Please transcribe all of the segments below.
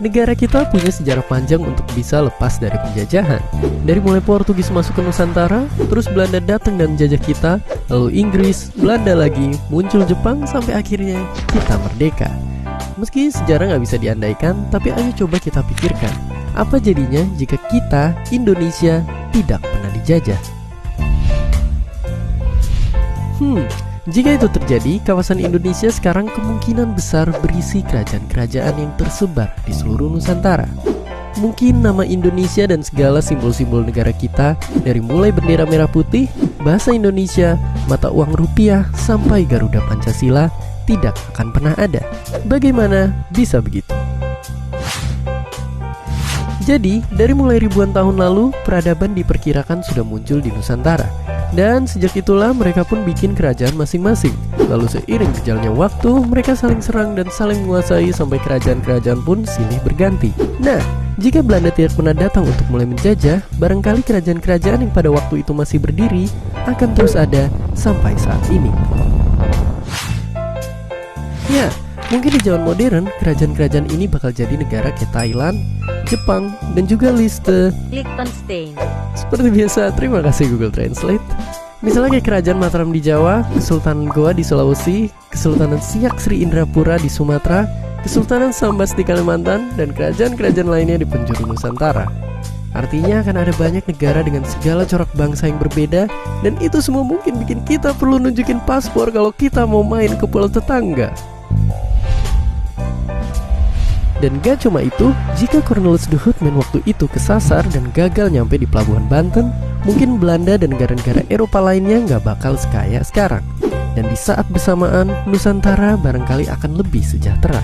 negara kita punya sejarah panjang untuk bisa lepas dari penjajahan. Dari mulai Portugis masuk ke Nusantara, terus Belanda datang dan menjajah kita, lalu Inggris, Belanda lagi, muncul Jepang, sampai akhirnya kita merdeka. Meski sejarah nggak bisa diandaikan, tapi ayo coba kita pikirkan, apa jadinya jika kita, Indonesia, tidak pernah dijajah? Jika itu terjadi, kawasan Indonesia sekarang kemungkinan besar berisi kerajaan-kerajaan yang tersebar di seluruh Nusantara. Mungkin nama Indonesia dan segala simbol-simbol negara kita, dari mulai bendera merah putih, bahasa Indonesia, mata uang rupiah, sampai Garuda Pancasila, tidak akan pernah ada. Bagaimana bisa begitu? Jadi, dari mulai ribuan tahun lalu, peradaban diperkirakan sudah muncul di Nusantara. Dan sejak itulah mereka pun bikin kerajaan masing-masing. Lalu seiring berjalannya waktu, mereka saling serang dan saling menguasai sampai kerajaan-kerajaan pun silih berganti. Nah, jika Belanda tidak pernah datang untuk mulai menjajah, barangkali kerajaan-kerajaan yang pada waktu itu masih berdiri akan terus ada sampai saat ini. Ya, mungkin di zaman modern, kerajaan-kerajaan ini bakal jadi negara kayak Thailand, Jepang, dan juga Liechtenstein. Seperti biasa, terima kasih Google Translate. Misalnya kayak Kerajaan Mataram di Jawa, Kesultanan Goa di Sulawesi, Kesultanan Siak Sri Indrapura di Sumatera, Kesultanan Sambas di Kalimantan, dan kerajaan-kerajaan lainnya di penjuru Nusantara. Artinya akan ada banyak negara dengan segala corak bangsa yang berbeda, dan itu semua mungkin bikin kita perlu nunjukin paspor kalau kita mau main ke pulau tetangga. Dan gak cuma itu, jika Cornelis de Houtman waktu itu kesasar dan gagal nyampe di pelabuhan Banten, mungkin Belanda dan negara-negara Eropa lainnya gak bakal sekaya sekarang. Dan di saat bersamaan, Nusantara barangkali akan lebih sejahtera.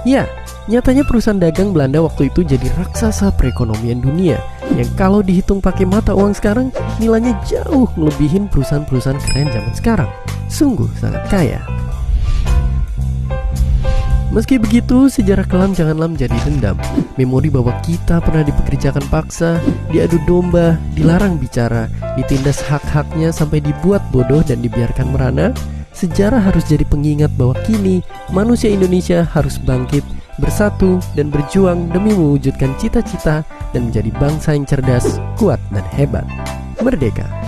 Ya, nyatanya perusahaan dagang Belanda waktu itu jadi raksasa perekonomian dunia, yang kalau dihitung pakai mata uang sekarang, nilainya jauh melebihin perusahaan-perusahaan keren zaman sekarang. Sungguh sangat kaya. Meski begitu, sejarah kelam janganlah menjadi dendam. Memori bahwa kita pernah dipekerjakan paksa, diadu domba, dilarang bicara, ditindas hak-haknya sampai dibuat bodoh dan dibiarkan merana. Sejarah harus jadi pengingat bahwa kini manusia Indonesia harus bangkit, bersatu, dan berjuang demi mewujudkan cita-cita dan menjadi bangsa yang cerdas, kuat, dan hebat. Merdeka!